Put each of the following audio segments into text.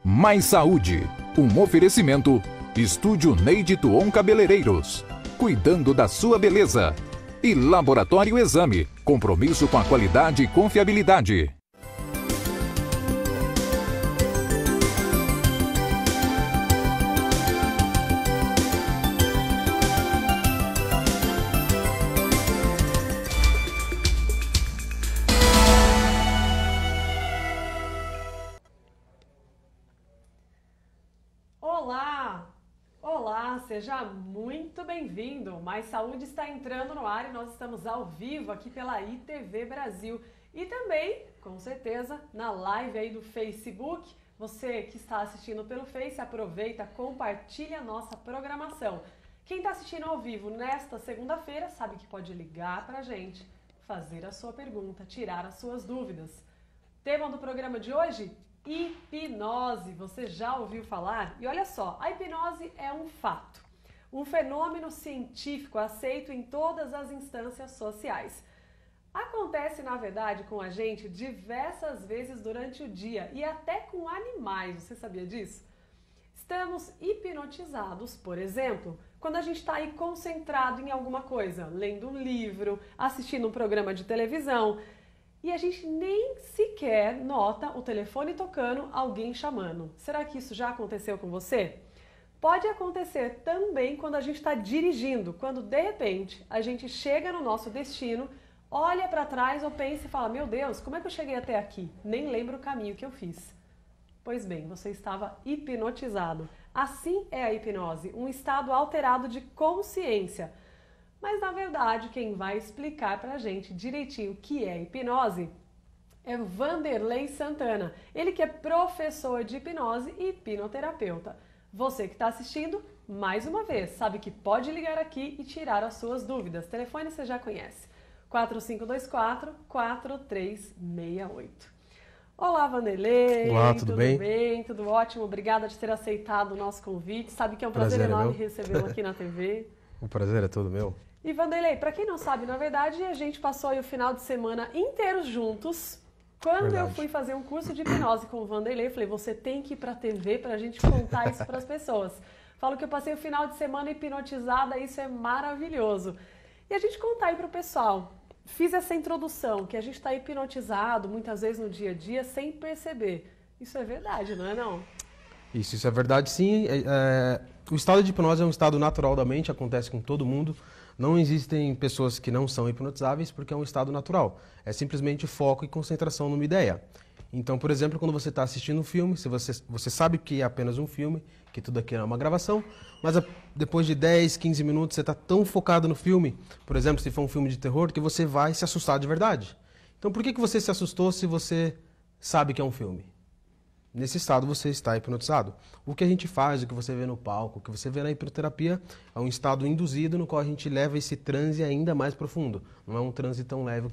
Mais Saúde, um oferecimento Estúdio Neide Tuon Cabeleireiros, cuidando da sua beleza. E Laboratório Exame, compromisso com a qualidade e confiabilidade. Seja muito bem-vindo. Mais Saúde está entrando no ar e nós estamos ao vivo aqui pela ITV Brasil e também, com certeza, na live aí do Facebook. Você que está assistindo pelo Face, aproveita, compartilha a nossa programação. Quem está assistindo ao vivo nesta segunda-feira sabe que pode ligar para a gente, fazer a sua pergunta, tirar as suas dúvidas. Tema do programa de hoje? Hipnose. Você já ouviu falar? E olha só, a hipnose é um fato, um fenômeno científico aceito em todas as instâncias sociais. Acontece, na verdade, com a gente diversas vezes durante o dia e até com animais. Você sabia disso? Estamos hipnotizados, por exemplo, quando a gente está aí concentrado em alguma coisa, lendo um livro, assistindo um programa de televisão, e a gente nem sequer nota o telefone tocando, alguém chamando. Será que isso já aconteceu com você? Pode acontecer também quando a gente está dirigindo, quando de repente a gente chega no nosso destino, olha para trás ou pensa e fala: meu Deus, como é que eu cheguei até aqui? Nem lembro o caminho que eu fiz. Pois bem, você estava hipnotizado. Assim é a hipnose, um estado alterado de consciência. Mas, na verdade, quem vai explicar pra gente direitinho o que é hipnose é Vanderlei Santana. Ele que é professor de hipnose e hipnoterapeuta. Você que está assistindo, mais uma vez, sabe que pode ligar aqui e tirar as suas dúvidas. Telefone você já conhece. 4524-4368. Olá, Vanderlei. Olá, tudo bem? Tudo bem, tudo ótimo. Obrigada de ter aceitado o nosso convite. Sabe que é um prazer enorme recebê-lo aqui na TV. O prazer é todo meu. E Vanderlei, para quem não sabe, na verdade, a gente passou aí o final de semana inteiro juntos. Quando eu fui fazer um curso de hipnose com o Vanderlei, eu falei: você tem que ir para a TV para a gente contar isso para as pessoas. Falo que eu passei o final de semana hipnotizada, isso é maravilhoso. E a gente contar aí para o pessoal. Fiz essa introdução, que a gente está hipnotizado muitas vezes no dia a dia sem perceber. Isso é verdade, não é não? Isso é verdade, sim. O estado de hipnose é um estado natural da mente, acontece com todo mundo. Não existem pessoas que não são hipnotizáveis porque é um estado natural. É simplesmente foco e concentração numa ideia. Então, por exemplo, quando você está assistindo um filme, se você sabe que é apenas um filme, que tudo aqui é uma gravação, mas depois de 10, 15 minutos você está tão focado no filme, por exemplo, se for um filme de terror, que você vai se assustar de verdade. Então, por que você se assustou se você sabe que é um filme? Nesse estado você está hipnotizado. O que a gente faz, o que você vê no palco, o que você vê na hipnoterapia, é um estado induzido no qual a gente leva esse transe ainda mais profundo. Não é um transe tão leve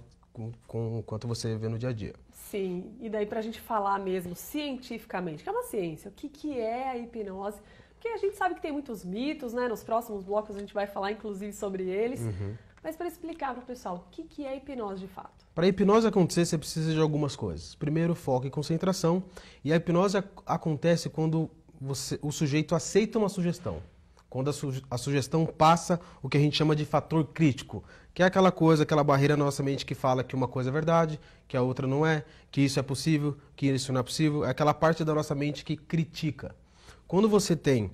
quanto você vê no dia a dia. Sim, e daí para a gente falar mesmo cientificamente, que é uma ciência, o que é a hipnose? Porque a gente sabe que tem muitos mitos, né? Nos próximos blocos a gente vai falar inclusive sobre eles. Mas para explicar para o pessoal, o que é hipnose de fato? Para a hipnose acontecer, você precisa de algumas coisas. Primeiro, foco e concentração. E a hipnose acontece quando o sujeito aceita uma sugestão. Quando a sugestão passa o que a gente chama de fator crítico, que é aquela coisa, aquela barreira na nossa mente que fala que uma coisa é verdade, que a outra não é, que isso é possível, que isso não é possível. É aquela parte da nossa mente que critica. Quando você tem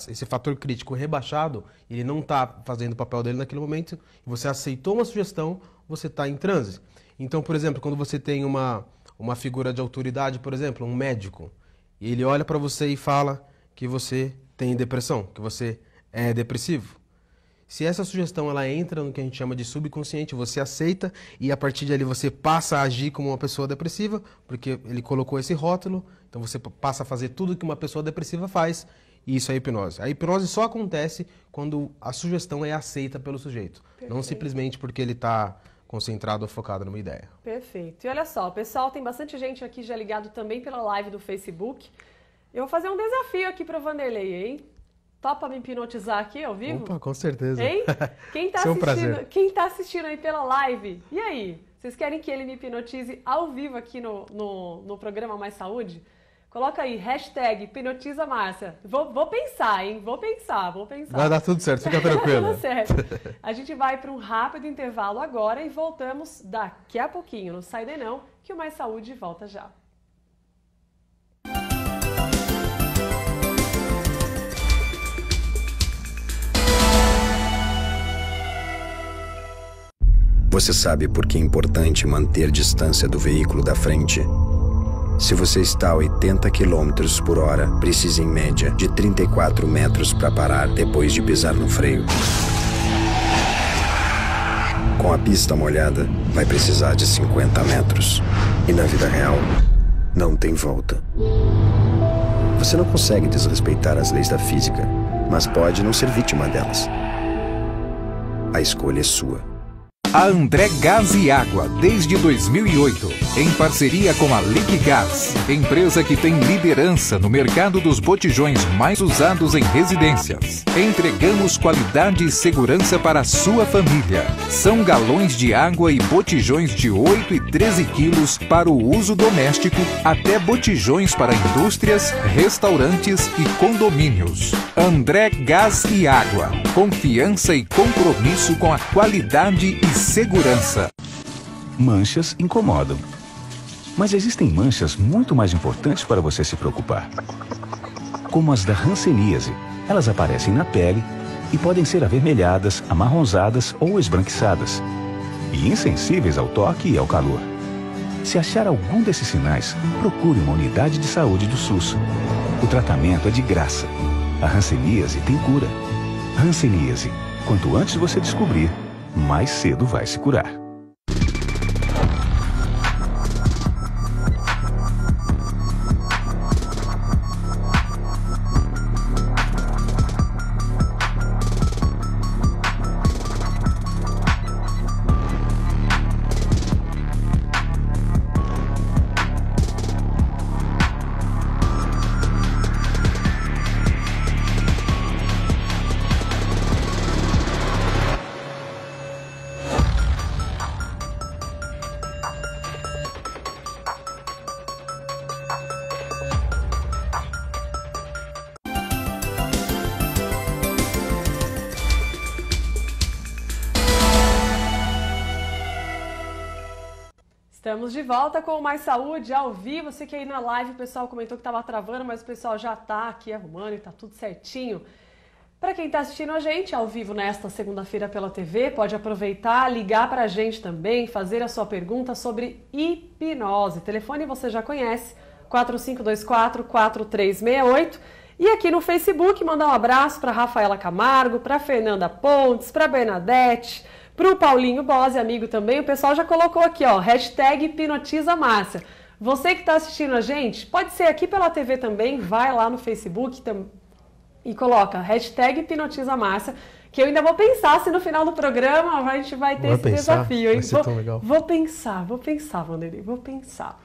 esse fator crítico rebaixado, ele não está fazendo o papel dele naquele momento, você aceitou uma sugestão, você está em transe. Então, por exemplo, quando você tem uma figura de autoridade, por exemplo, um médico, e ele olha para você e fala que você tem depressão, que você é depressivo. Se essa sugestão ela entra no que a gente chama de subconsciente, você aceita e a partir dali você passa a agir como uma pessoa depressiva, porque ele colocou esse rótulo, então você passa a fazer tudo que uma pessoa depressiva faz, e isso é hipnose. A hipnose só acontece quando a sugestão é aceita pelo sujeito, não simplesmente porque ele está concentrado ou focado numa ideia. Perfeito. E olha só, pessoal, tem bastante gente aqui já ligado também pela live do Facebook. Eu vou fazer um desafio aqui para o Vanderlei, hein? Topa me hipnotizar aqui ao vivo? Opa, com certeza. Hein? Quem tá prazer. Quem tá assistindo aí pela live? E aí? Vocês querem que ele me hipnotize ao vivo aqui no programa Mais Saúde? Coloca aí, hashtag hipnotiza Márcia. Vou pensar, hein? Vou pensar. Vai dar tudo certo, fica tranquilo. Vai dar certo. A gente vai para um rápido intervalo agora e voltamos daqui a pouquinho. Não sai daí não, que o Mais Saúde volta já. Você sabe por que é importante manter distância do veículo da frente? Se você está a 80 km por hora, precisa em média de 34 metros para parar depois de pisar no freio. Com a pista molhada, vai precisar de 50 metros. E na vida real, não tem volta. Você não consegue desrespeitar as leis da física, mas pode não ser vítima delas. A escolha é sua. A André Gás e Água, desde 2008, em parceria com a Liquigás, empresa que tem liderança no mercado dos botijões mais usados em residências. Entregamos qualidade e segurança para a sua família. São galões de água e botijões de 8 e 13 quilos para o uso doméstico, até botijões para indústrias, restaurantes e condomínios. André Gás e Água, confiança e compromisso com a qualidade e segurança. Manchas incomodam. Mas existem manchas muito mais importantes para você se preocupar. Como as da hanseníase. Elas aparecem na pele e podem ser avermelhadas, amarronzadas ou esbranquiçadas. E insensíveis ao toque e ao calor. Se achar algum desses sinais, procure uma unidade de saúde do SUS. O tratamento é de graça. A hanseníase tem cura. Hanseníase. Quanto antes você descobrir, mais cedo vai se curar. Estamos de volta com o Mais Saúde ao vivo. Você que aí na live o pessoal comentou que estava travando, mas o pessoal já está aqui arrumando e está tudo certinho. Para quem está assistindo a gente ao vivo nesta segunda-feira pela TV, pode aproveitar, ligar para a gente também, fazer a sua pergunta sobre hipnose. O telefone você já conhece, 4524-4368. E aqui no Facebook, mandar um abraço para Rafaela Camargo, para Fernanda Pontes, para Bernadette, para o Paulinho Bose, amigo também. O pessoal já colocou aqui, ó, hashtag hipnotiza Márcia. Você que está assistindo a gente, pode ser aqui pela TV também, vai lá no Facebook e coloca hashtag hipnotiza Márcia, que eu ainda vou pensar se no final do programa a gente vai ter esse desafio, hein? Vai ser tão legal. Vou pensar, Vanderlei, vou pensar.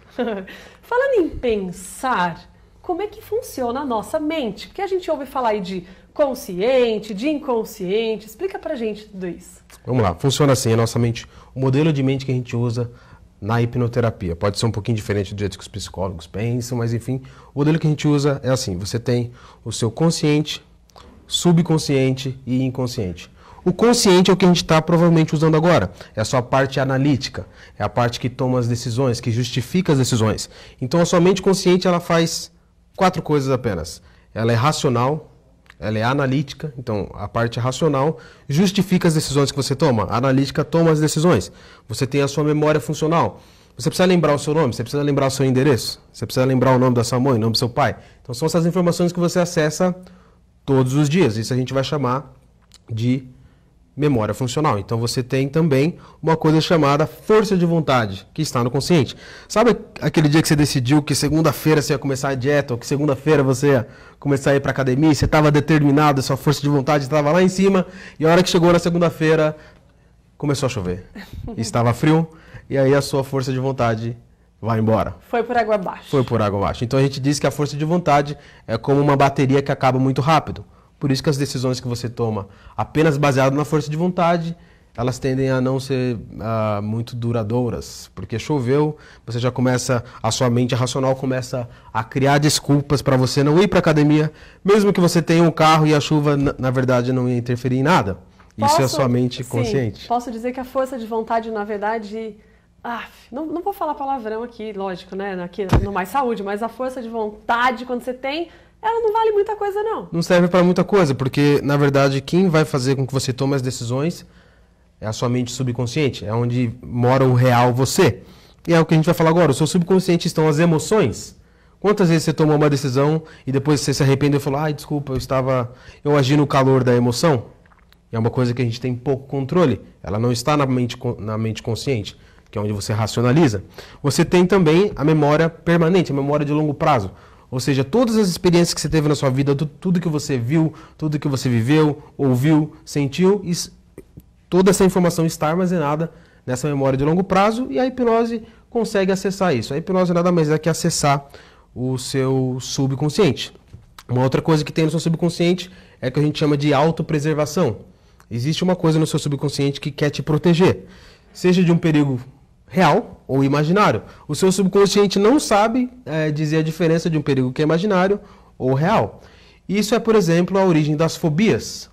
Falando em pensar, como é que funciona a nossa mente? Porque a gente ouve falar aí de consciente, de inconsciente. Explica pra gente tudo isso. Vamos lá, funciona assim, a nossa mente, o modelo de mente que a gente usa na hipnoterapia. Pode ser um pouquinho diferente do jeito que os psicólogos pensam, mas enfim, o modelo que a gente usa é assim, você tem o seu consciente, subconsciente e inconsciente. O consciente é o que a gente está provavelmente usando agora, é a sua parte analítica, é a parte que toma as decisões, que justifica as decisões. Então a sua mente consciente, ela faz 4 coisas apenas. Ela é racional, ela é analítica, então a parte racional justifica as decisões que você toma. A analítica toma as decisões. Você tem a sua memória funcional. Você precisa lembrar o seu nome, você precisa lembrar o seu endereço, você precisa lembrar o nome da sua mãe, o nome do seu pai. Então são essas informações que você acessa todos os dias. Isso a gente vai chamar de memória funcional. Então você tem também uma coisa chamada força de vontade, que está no consciente. Sabe aquele dia que você decidiu que segunda-feira você ia começar a dieta, ou que segunda-feira você ia começar a ir para academia, você estava determinado, a sua força de vontade estava lá em cima, e a hora que chegou na segunda-feira, começou a chover. Estava frio, e aí a sua força de vontade vai embora. Foi por água abaixo. Foi por água abaixo. Então a gente diz que a força de vontade é como uma bateria que acaba muito rápido. Por isso que as decisões que você toma apenas baseado na força de vontade, elas tendem a não ser muito duradouras, porque choveu, você já começa, a sua mente racional começa a criar desculpas para você não ir para academia, mesmo que você tenha um carro e a chuva, na verdade, não ia interferir em nada. Isso é a sua mente consciente. Sim, posso dizer que a força de vontade, na verdade, não vou falar palavrão aqui, lógico, né, aqui no Mais Saúde, mas a força de vontade, quando você tem, ela não vale muita coisa, não. Não serve para muita coisa, porque, na verdade, quem vai fazer com que você tome as decisões é a sua mente subconsciente, é onde mora o real você. E é o que a gente vai falar agora, o seu subconsciente estão as emoções. Quantas vezes você tomou uma decisão e depois você se arrependeu e falou, desculpa, eu agi no calor da emoção? É uma coisa que a gente tem pouco controle, ela não está na mente consciente, que é onde você racionaliza. Você tem também a memória permanente, a memória de longo prazo. Ou seja, todas as experiências que você teve na sua vida, tudo que você viu, tudo que você viveu, ouviu, sentiu, toda essa informação está armazenada nessa memória de longo prazo e a hipnose consegue acessar isso. A hipnose nada mais é que acessar o seu subconsciente. Uma outra coisa que tem no seu subconsciente é que a gente chama de autopreservação. Existe uma coisa no seu subconsciente que quer te proteger, seja de um perigo real ou imaginário. O seu subconsciente não sabe dizer a diferença de um perigo que é imaginário ou real. Isso é, por exemplo, a origem das fobias.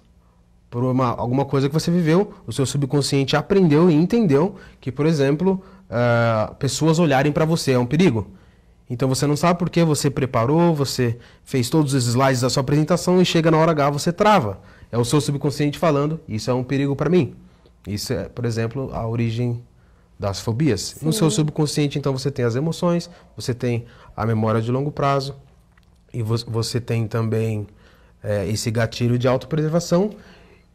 Por alguma coisa que você viveu, o seu subconsciente aprendeu e entendeu que, por exemplo, pessoas olharem para você é um perigo. Então você não sabe por que você preparou, você fez todos os slides da sua apresentação e chega na hora H você trava. É o seu subconsciente falando, isso é um perigo para mim. Isso é, por exemplo, a origem das fobias. Sim. No seu subconsciente, então, você tem as emoções, você tem a memória de longo prazo e você tem também esse gatilho de autopreservação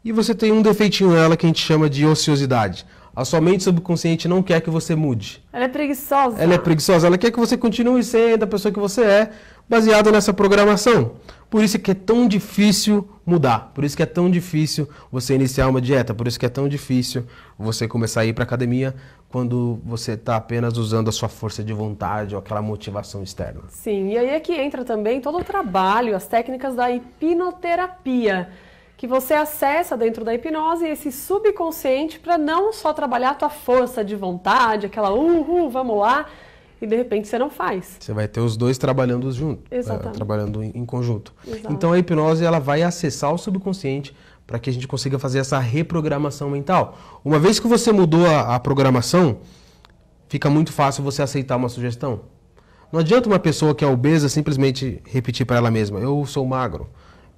e você tem um defeitinho nela que a gente chama de ociosidade. A sua mente subconsciente não quer que você mude. Ela é preguiçosa. Ela é preguiçosa. Ela quer que você continue sendo a pessoa que você é, baseado nessa programação. Por isso que é tão difícil mudar. Por isso que é tão difícil você iniciar uma dieta. Por isso que é tão difícil você começar a ir para a academia quando você está apenas usando a sua força de vontade ou aquela motivação externa. Sim, e aí é que entra também todo o trabalho, as técnicas da hipnoterapia, que você acessa dentro da hipnose esse subconsciente para não só trabalhar a tua força de vontade, aquela vamos lá, e de repente você não faz. Você vai ter os dois trabalhando junto, trabalhando em conjunto. Exato. Então a hipnose ela vai acessar o subconsciente para que a gente consiga fazer essa reprogramação mental. Uma vez que você mudou a programação, fica muito fácil você aceitar uma sugestão. Não adianta uma pessoa que é obesa simplesmente repetir para ela mesma, eu sou magro.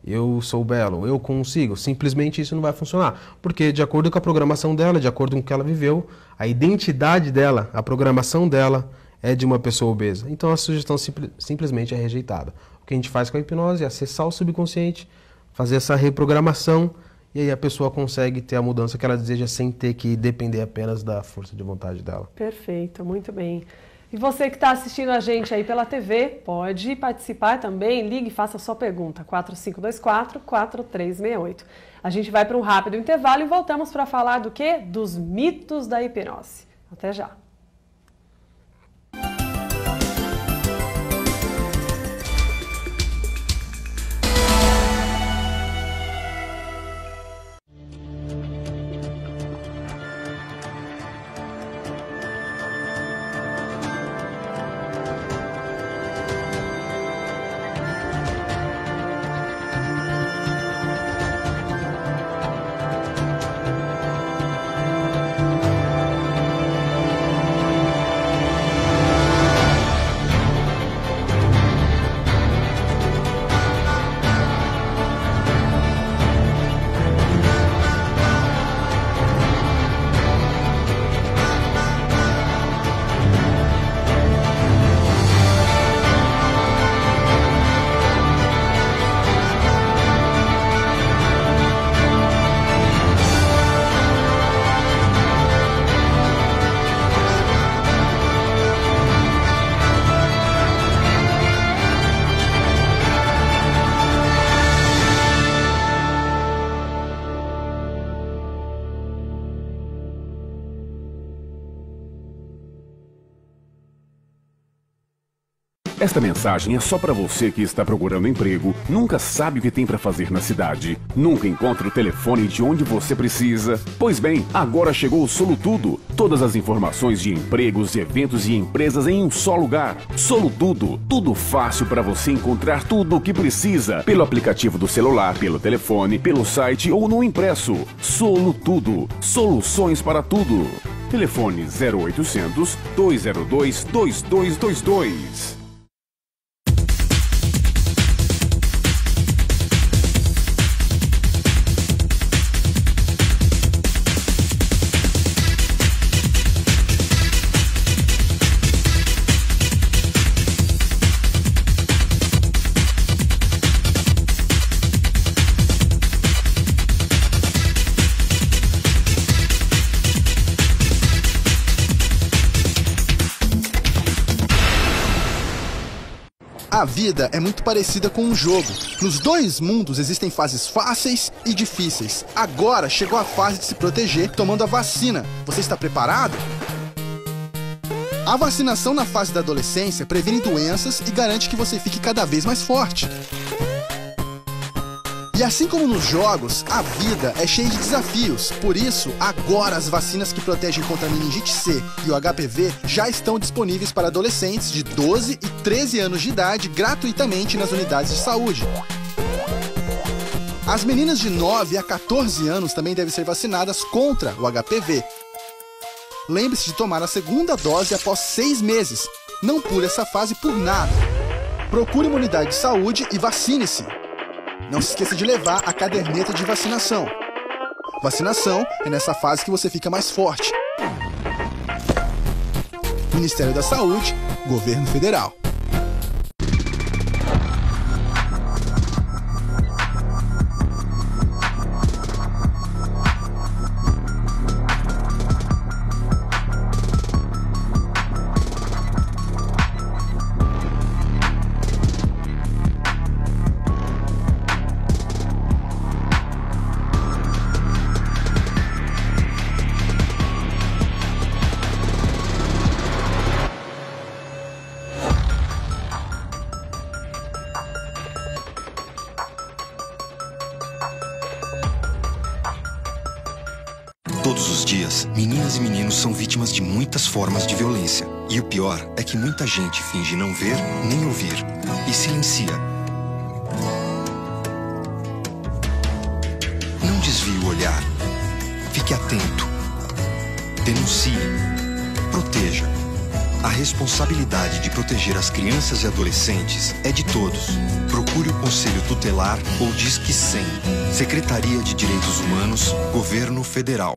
Eu sou belo, eu consigo. Simplesmente isso não vai funcionar. Porque de acordo com a programação dela, de acordo com o que ela viveu, a identidade dela, a programação dela é de uma pessoa obesa. Então a sugestão simplesmente é rejeitada. O que a gente faz com a hipnose é acessar o subconsciente, fazer essa reprogramação e aí a pessoa consegue ter a mudança que ela deseja sem ter que depender apenas da força de vontade dela. Perfeito, muito bem. E você que está assistindo a gente aí pela TV, pode participar também, ligue e faça a sua pergunta, 4524-4368. A gente vai para um rápido intervalo e voltamos para falar do quê? Dos mitos da hipnose. Até já. Esta mensagem é só para você que está procurando emprego, nunca sabe o que tem para fazer na cidade, nunca encontra o telefone de onde você precisa. Pois bem, agora chegou o Solutudo. Todas as informações de empregos, eventos e empresas em um só lugar. Solutudo, tudo fácil para você encontrar tudo o que precisa, pelo aplicativo do celular, pelo telefone, pelo site ou no impresso. Solutudo, soluções para tudo. Telefone 0800 202 2222. A vida é muito parecida com um jogo. Nos dois mundos existem fases fáceis e difíceis. Agora chegou a fase de se proteger tomando a vacina. Você está preparado? A vacinação na fase da adolescência previne doenças e garante que você fique cada vez mais forte. E assim como nos jogos, a vida é cheia de desafios. Por isso, agora as vacinas que protegem contra a meningite C e o HPV já estão disponíveis para adolescentes de 12 e 13 anos de idade gratuitamente nas unidades de saúde. As meninas de 9 a 14 anos também devem ser vacinadas contra o HPV. Lembre-se de tomar a segunda dose após 6 meses. Não pule essa fase por nada. Procure uma unidade de saúde e vacine-se. Não se esqueça de levar a caderneta de vacinação. Vacinação é nessa fase que você fica mais forte. Ministério da Saúde, Governo Federal. Todos os dias, meninas e meninos são vítimas de muitas formas de violência. E o pior é que muita gente finge não ver nem ouvir e silencia. Não desvie o olhar. Fique atento. Denuncie. Proteja. A responsabilidade de proteger as crianças e adolescentes é de todos. Procure o Conselho Tutelar ou Disque 100. Secretaria de Direitos Humanos, Governo Federal.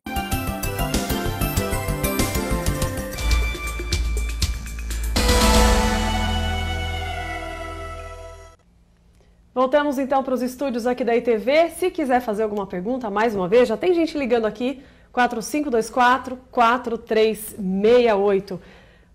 Voltamos então para os estúdios aqui da ITV. Se quiser fazer alguma pergunta, mais uma vez, já tem gente ligando aqui, 4524-4368.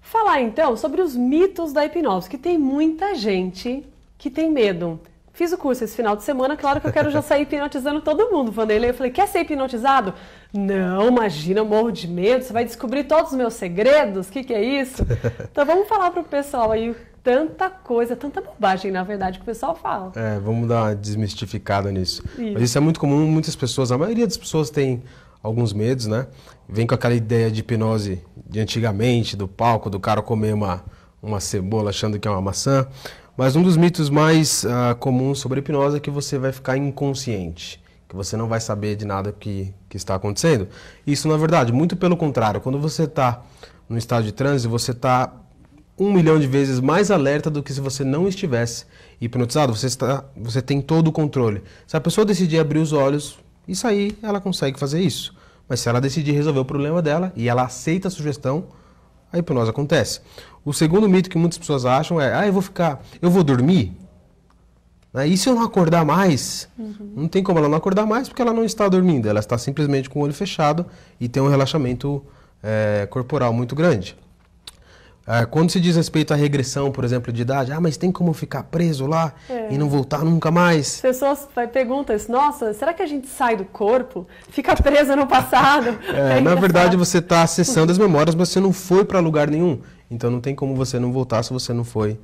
Falar então sobre os mitos da hipnose, que tem muita gente que tem medo. Fiz o curso esse final de semana, claro que eu quero já sair hipnotizando todo mundo. Vanderlei, eu falei, quer ser hipnotizado? Não, imagina, eu morro de medo, você vai descobrir todos os meus segredos, o que é isso? Então vamos falar para o pessoal aí, tanta coisa, tanta bobagem, na verdade, que o pessoal fala. Vamos dar uma desmistificada nisso. Isso. Mas isso é muito comum, muitas pessoas, a maioria das pessoas tem alguns medos, né? Vem com aquela ideia de hipnose de antigamente, do palco, do cara comer uma cebola achando que é uma maçã. Mas um dos mitos mais comuns sobre a hipnose é que você vai ficar inconsciente, que você não vai saber de nada que está acontecendo. Isso, na verdade, muito pelo contrário. Quando você está no estado de transe, você está 1 milhão de vezes mais alerta do que se você não estivesse hipnotizado. Você tem todo o controle. Se a pessoa decidir abrir os olhos e sair, ela consegue fazer isso. Mas se ela decidir resolver o problema dela e ela aceita a sugestão, a hipnose acontece. O segundo mito que muitas pessoas acham é, eu vou dormir? E se eu não acordar mais? Não tem como ela não acordar mais porque ela não está dormindo. Ela está simplesmente com o olho fechado e tem um relaxamento corporal muito grande. Quando se diz respeito à regressão, por exemplo, de idade, mas tem como ficar preso lá e não voltar nunca mais? As pessoas perguntam isso, nossa, será que a gente sai do corpo? Fica presa no passado? Na verdade, você está acessando as memórias, mas você não foi para lugar nenhum. Então não tem como você não voltar se você não foi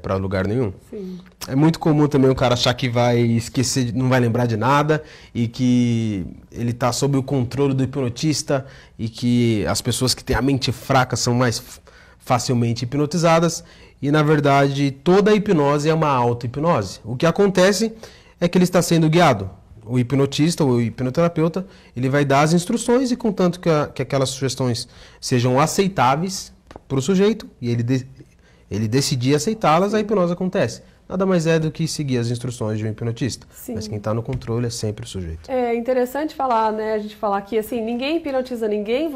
para lugar nenhum. Sim. É muito comum também o cara achar que vai esquecer, não vai lembrar de nada e que ele está sob o controle do hipnotista e que as pessoas que têm a mente fraca são mais facilmente hipnotizadas e, na verdade, toda a hipnose é uma auto-hipnose. O que acontece é que ele está sendo guiado. O hipnotista ou o hipnoterapeuta, ele vai dar as instruções e contanto que aquelas sugestões sejam aceitáveis para o sujeito e ele decidir aceitá-las, a hipnose acontece. Nada mais é do que seguir as instruções de um hipnotista. Sim. Mas quem está no controle é sempre o sujeito. É interessante falar, né? A gente falar que assim, ninguém hipnotiza ninguém,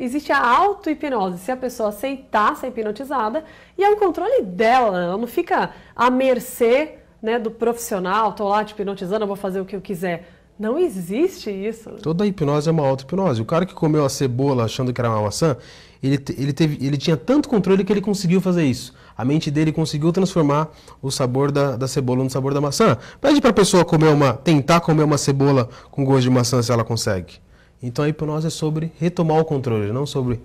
existe a auto-hipnose. Se a pessoa aceitar ser hipnotizada, e é um controle dela, ela não fica à mercê, né, do profissional, tô lá te hipnotizando, eu vou fazer o que eu quiser. Não existe isso. Toda hipnose é uma auto-hipnose. O cara que comeu a cebola achando que era uma maçã, ele tinha tanto controle que ele conseguiu fazer isso. A mente dele conseguiu transformar o sabor da cebola no sabor da maçã. Pede para a pessoa tentar comer uma cebola com gosto de maçã se ela consegue. Então a hipnose é sobre retomar o controle, não sobre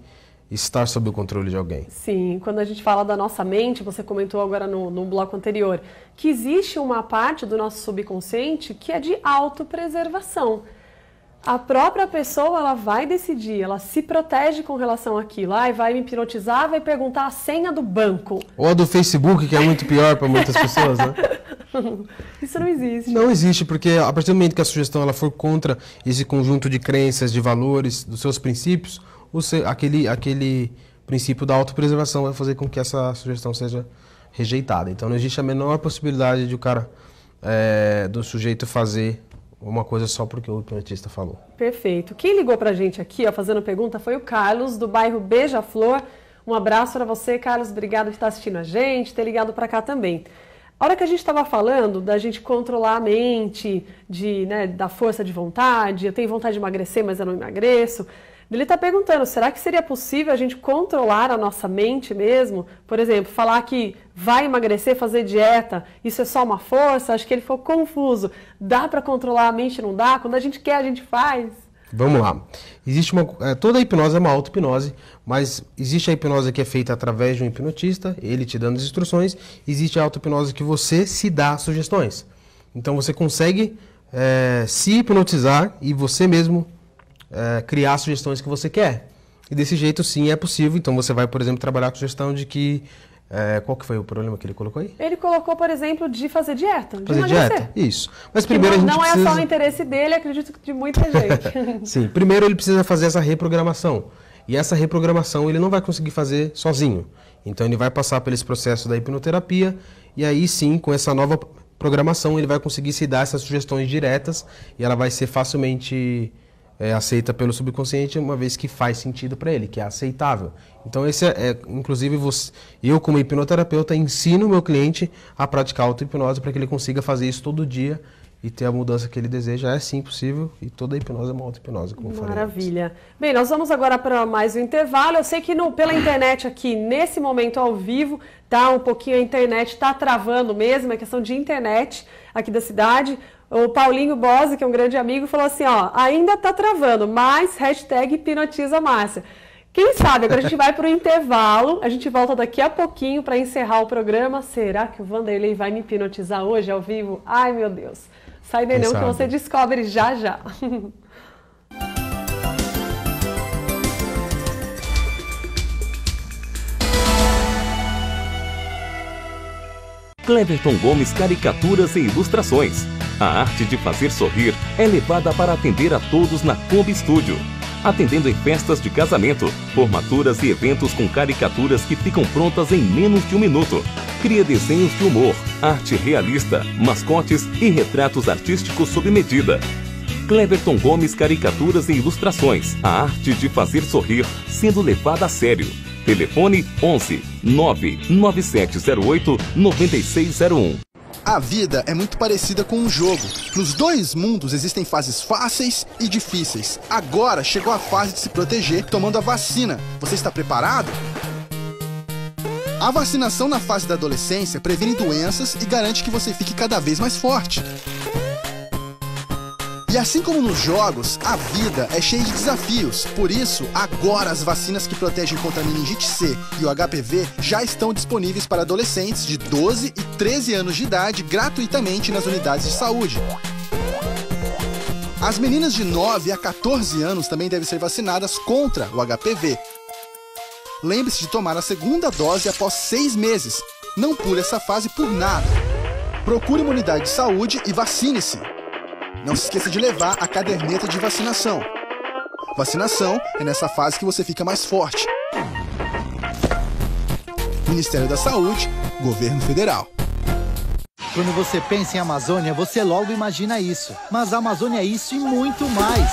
estar sob o controle de alguém. Sim, quando a gente fala da nossa mente, você comentou agora no bloco anterior, que existe uma parte do nosso subconsciente que é de autopreservação. A própria pessoa, ela vai decidir, ela se protege com relação àquilo. Vai me hipnotizar, vai perguntar a senha do banco. Ou a do Facebook, que é muito pior para muitas pessoas, né? Isso não existe. Não existe, porque a partir do momento que a sugestão ela for contra esse conjunto de crenças, de valores, dos seus princípios, aquele princípio da autopreservação vai fazer com que essa sugestão seja rejeitada. Então não existe a menor possibilidade de do sujeito fazer uma coisa só porque o hipnotista falou. Perfeito. Quem ligou pra gente aqui, fazendo pergunta, foi o Carlos, do bairro Beija-Flor. Um abraço para você, Carlos. Obrigado por estar assistindo a gente, ter ligado para cá também. A hora que a gente estava falando da gente controlar a mente, da força de vontade, eu tenho vontade de emagrecer, mas eu não emagreço. Ele está perguntando, será que seria possível a gente controlar a nossa mente mesmo? Por exemplo, falar que vai emagrecer, fazer dieta, isso é só uma força? Acho que ele ficou confuso. Dá para controlar a mente, não dá? Quando a gente quer, a gente faz. Vamos lá. Existe toda a hipnose é uma auto-hipnose, mas existe a hipnose que é feita através de um hipnotista, ele te dando as instruções. Existe a auto-hipnose que você se dá sugestões. Então você consegue se hipnotizar e você mesmo criar sugestões que você quer. E desse jeito, sim, é possível. Então, você vai, por exemplo, trabalhar com sugestão de que... qual que foi o problema que ele colocou aí? Ele colocou, por exemplo, de fazer dieta. De fazer emagrecer. Dieta? Isso. Mas primeiro não, a gente não precisa... é só o interesse dele, acredito que de muita gente. Sim. Primeiro ele precisa fazer essa reprogramação. E essa reprogramação ele não vai conseguir fazer sozinho. Então, ele vai passar por esse processo da hipnoterapia e aí, sim, com essa nova programação, ele vai conseguir se dar essas sugestões diretas e ela vai ser facilmente... aceita pelo subconsciente, uma vez que faz sentido para ele, que é aceitável. Então, inclusive, eu como hipnoterapeuta ensino o meu cliente a praticar auto-hipnose para que ele consiga fazer isso todo dia e ter a mudança que ele deseja. É sim possível e toda hipnose é uma auto-hipnose, como falei. Maravilha. Bem, nós vamos agora para mais um intervalo. Eu sei que pela internet aqui, nesse momento ao vivo, um pouquinho a internet está travando mesmo, é questão de internet aqui da cidade. O Paulinho Bose, que é um grande amigo, falou assim, ainda tá travando, mas #hipnotiza Márcia. Quem sabe, agora a gente vai para o intervalo, a gente volta daqui a pouquinho para encerrar o programa. Será que o Vanderlei vai me hipnotizar hoje ao vivo? Ai, meu Deus. Sai daí não que você descobre já já. Cleverton Gomes Caricaturas e Ilustrações. A arte de fazer sorrir é levada para atender a todos na Kombi Studio. Atendendo em festas de casamento, formaturas e eventos com caricaturas que ficam prontas em menos de 1 minuto. Cria desenhos de humor, arte realista, mascotes e retratos artísticos sob medida. Cleverton Gomes Caricaturas e Ilustrações. A arte de fazer sorrir sendo levada a sério. Telefone 11 99708 9601. A vida é muito parecida com um jogo. Nos dois mundos existem fases fáceis e difíceis. Agora chegou a fase de se proteger tomando a vacina. Você está preparado? A vacinação na fase da adolescência previne doenças e garante que você fique cada vez mais forte. E assim como nos jogos, a vida é cheia de desafios. Por isso, agora as vacinas que protegem contra a meningite C e o HPV já estão disponíveis para adolescentes de 12 e 13 anos de idade gratuitamente nas unidades de saúde. As meninas de 9 a 14 anos também devem ser vacinadas contra o HPV. Lembre-se de tomar a segunda dose após 6 meses. Não pule essa fase por nada. Procure uma unidade de saúde e vacine-se. Não se esqueça de levar a caderneta de vacinação. Vacinação é nessa fase que você fica mais forte. Ministério da Saúde, Governo Federal. Quando você pensa em Amazônia, você logo imagina isso. Mas a Amazônia é isso e muito mais.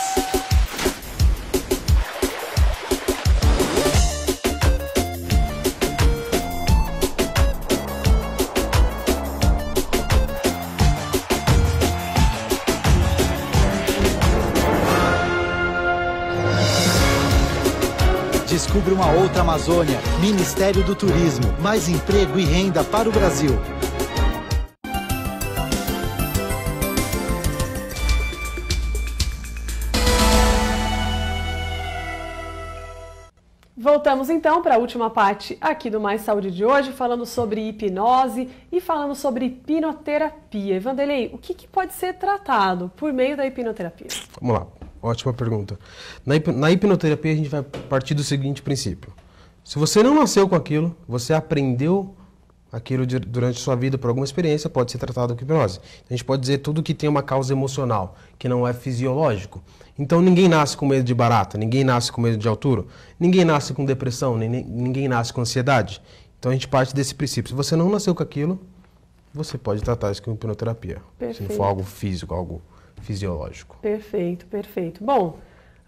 Descubra uma outra Amazônia. Ministério do Turismo. Mais emprego e renda para o Brasil. Voltamos então para a última parte aqui do Mais Saúde de hoje, falando sobre hipnose e falando sobre hipnoterapia. Vanderlei, o que pode ser tratado por meio da hipnoterapia? Vamos lá, ótima pergunta. Na hipnoterapia a gente vai partir do seguinte princípio. Se você não nasceu com aquilo, você aprendeu aquilo durante a sua vida por alguma experiência, pode ser tratado com hipnose. A gente pode dizer tudo que tem uma causa emocional, que não é fisiológico. Então ninguém nasce com medo de barata, ninguém nasce com medo de altura, ninguém nasce com depressão, ninguém nasce com ansiedade. Então a gente parte desse princípio. Se você não nasceu com aquilo, você pode tratar isso com hipnoterapia. Perfeito. Se não for algo físico, algo fisiológico. Perfeito, perfeito. Bom,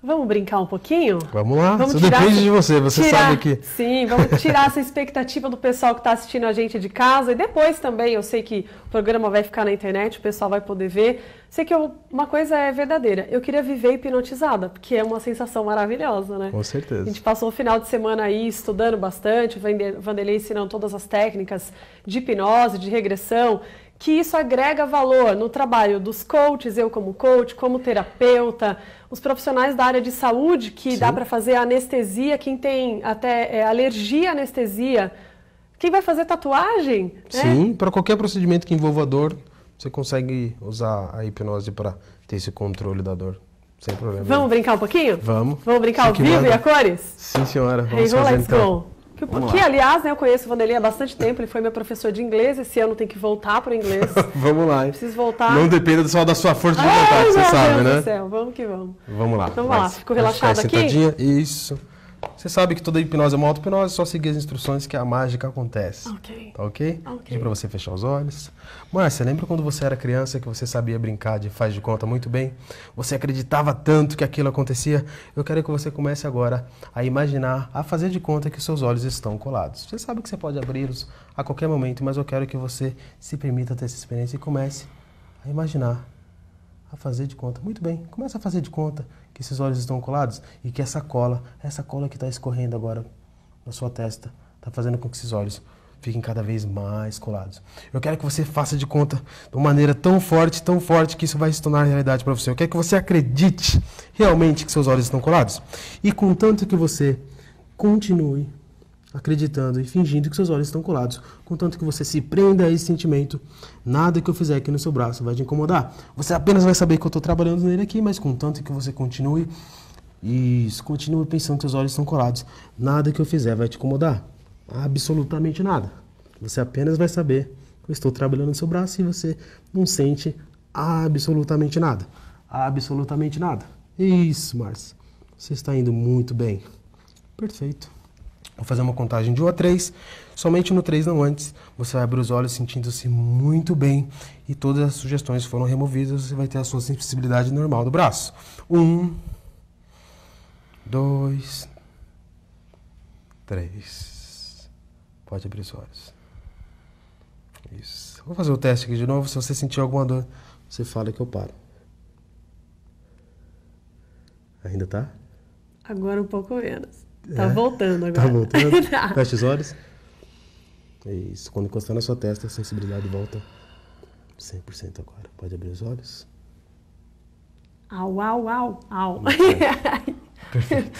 vamos brincar um pouquinho? Vamos lá, isso depende de você sabe que... Sim, vamos tirar essa expectativa do pessoal que está assistindo a gente de casa e depois também, eu sei que o programa vai ficar na internet, o pessoal vai poder ver. Sei que uma coisa é verdadeira, eu queria viver hipnotizada, porque é uma sensação maravilhosa, né? Com certeza. A gente passou o final de semana aí estudando bastante, o Vanderlei ensinando todas as técnicas de hipnose, de regressão, que isso agrega valor no trabalho dos coaches, eu como coach, como terapeuta, os profissionais da área de saúde, que dá para fazer anestesia, quem tem até alergia à anestesia, quem vai fazer tatuagem. Sim, né? Para qualquer procedimento que envolva dor, você consegue usar a hipnose para ter esse controle da dor, sem problema. Vamos brincar um pouquinho? Vamos. Vamos brincar ao vivo e a cores? Sim, senhora. Vamos fazer então. Que, aliás, né, eu conheço o Vanderlei há bastante tempo, ele foi meu professor de inglês, esse ano tem que voltar para o inglês. Vamos lá, hein? Preciso voltar. Não depende só da sua força de vontade, você sabe, né? Meu Deus do céu, vamos que vamos. Vamos lá. Então vamos lá, ficou relaxado aqui? Isso. Você sabe que toda hipnose é uma auto-hipnose, é só seguir as instruções que a mágica acontece. Ok. Tá ok? Pedi pra você fechar os olhos. Márcia, lembra quando você era criança que você sabia brincar de faz de conta muito bem? Você acreditava tanto que aquilo acontecia? Eu quero que você comece agora a imaginar, a fazer de conta que seus olhos estão colados. Você sabe que você pode abri-los a qualquer momento, mas eu quero que você se permita ter essa experiência e comece a imaginar, a fazer de conta. Muito bem, comece a fazer de conta que esses olhos estão colados e que essa cola que está escorrendo agora na sua testa, está fazendo com que esses olhos fiquem cada vez mais colados. Eu quero que você faça de conta de uma maneira tão forte que isso vai se tornar realidade para você. Eu quero que você acredite realmente que seus olhos estão colados. E contanto que você continue acreditando e fingindo que seus olhos estão colados, contanto que você se prenda a esse sentimento, nada que eu fizer aqui no seu braço vai te incomodar. Você apenas vai saber que eu estou trabalhando nele aqui, mas contanto que você continue pensando que seus olhos estão colados, nada que eu fizer vai te incomodar. Absolutamente nada. Você apenas vai saber que eu estou trabalhando no seu braço e você não sente absolutamente nada. Absolutamente nada. Isso, Márcia. Você está indo muito bem. Perfeito. Vou fazer uma contagem de 1 a 3. Somente no 3, não antes. Você vai abrir os olhos sentindo-se muito bem e todas as sugestões foram removidas. Você vai ter a sua sensibilidade normal do braço. 1, 2, 3. Pode abrir os olhos. Isso. Vou fazer o teste aqui de novo. Se você sentir alguma dor, você fala que eu paro. Ainda tá? Agora um pouco menos. Tá voltando agora. Tá voltando? Fecha os olhos. Isso. Quando encostar na sua testa, a sensibilidade volta 100% agora. Pode abrir os olhos. Au, au, au, au. Perfeito.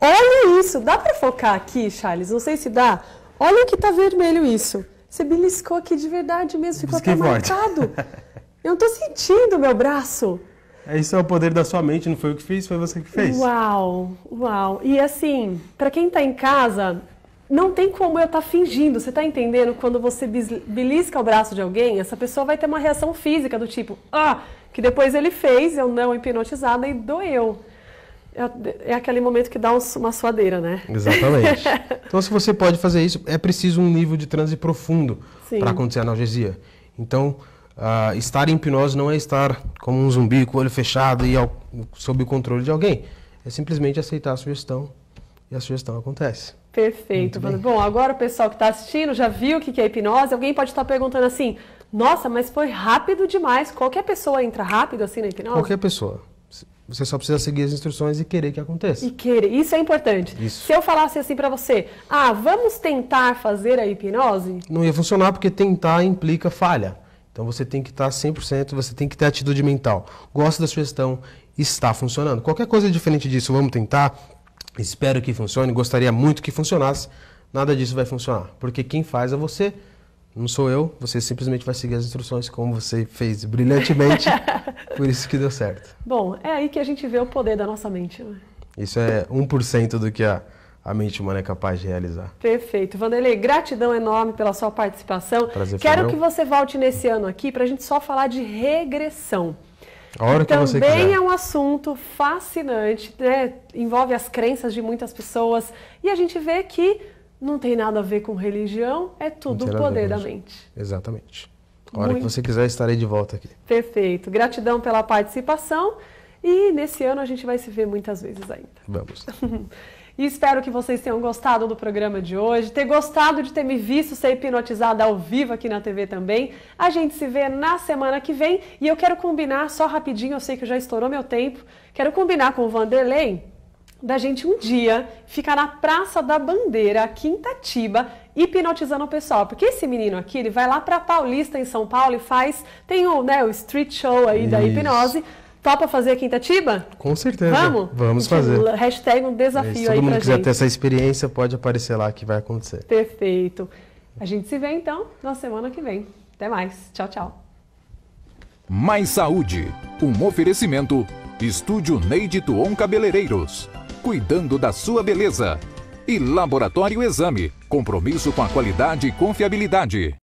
Olha isso, dá pra focar aqui, Charles? Não sei se dá. Olha que tá vermelho isso. Você beliscou aqui de verdade mesmo, ficou até marcado. Eu não tô sentindo meu braço. Isso é o poder da sua mente, não foi eu que fiz, foi você que fez. Uau, uau. E assim, pra quem tá em casa, não tem como eu estar fingindo. Você tá entendendo? Quando você belisca o braço de alguém, essa pessoa vai ter uma reação física do tipo, que depois ele fez, eu não hipnotizada e doeu. É aquele momento que dá uma suadeira, né? Exatamente. Então, se você pode fazer isso, é preciso um nível de transe profundo para acontecer a analgesia. Então, estar em hipnose não é estar como um zumbi com o olho fechado e sob o controle de alguém. É simplesmente aceitar a sugestão e a sugestão acontece. Perfeito. Bom, agora o pessoal que está assistindo já viu o que é hipnose. Alguém pode estar perguntando assim, nossa, mas foi rápido demais. Qualquer pessoa entra rápido assim na hipnose? Qualquer pessoa. Você só precisa seguir as instruções e querer que aconteça. E querer, isso é importante. Isso. Se eu falasse assim para você, vamos tentar fazer a hipnose? Não ia funcionar porque tentar implica falha. Então você tem que estar 100%, você tem que ter atitude mental. Gosto da sugestão, está funcionando. Qualquer coisa diferente disso, vamos tentar, espero que funcione, gostaria muito que funcionasse, nada disso vai funcionar. Porque quem faz é você, não sou eu, você simplesmente vai seguir as instruções como você fez brilhantemente, por isso que deu certo. Bom, é aí que a gente vê o poder da nossa mente, né? Isso é 1% do que a mente humana é capaz de realizar. Perfeito. Vanderlei, gratidão enorme pela sua participação. Prazer, Quero meu. que você volte nesse ano aqui para a gente só falar de regressão. A hora que você quiser. Também é um assunto fascinante, né? Envolve as crenças de muitas pessoas e a gente vê que não tem nada a ver com religião, é tudo o poder da mente. Exatamente. A hora que você quiser, estarei de volta aqui. Perfeito. Gratidão pela participação e nesse ano a gente vai se ver muitas vezes ainda. Vamos. E espero que vocês tenham gostado do programa de hoje, ter gostado de ter me visto ser hipnotizada ao vivo aqui na TV também. A gente se vê na semana que vem e eu quero combinar, só rapidinho, eu sei que já estourou meu tempo, quero combinar com o Vanderlei da gente um dia ficar na Praça da Bandeira, aqui em Itatiba, hipnotizando o pessoal. Porque esse menino aqui, ele vai lá para Paulista, em São Paulo, e tem o street show aí da hipnose. Topa fazer aqui em Itatiba? Com certeza. Vamos? Vamos fazer. Hashtag um desafio aí pra gente. Se todo mundo quiser ter essa experiência, pode aparecer lá que vai acontecer. Perfeito. A gente se vê então na semana que vem. Até mais. Tchau, tchau. Mais Saúde. Um oferecimento. Estúdio Neide Tuon Cabeleireiros. Cuidando da sua beleza. E Laboratório Exame. Compromisso com a qualidade e confiabilidade.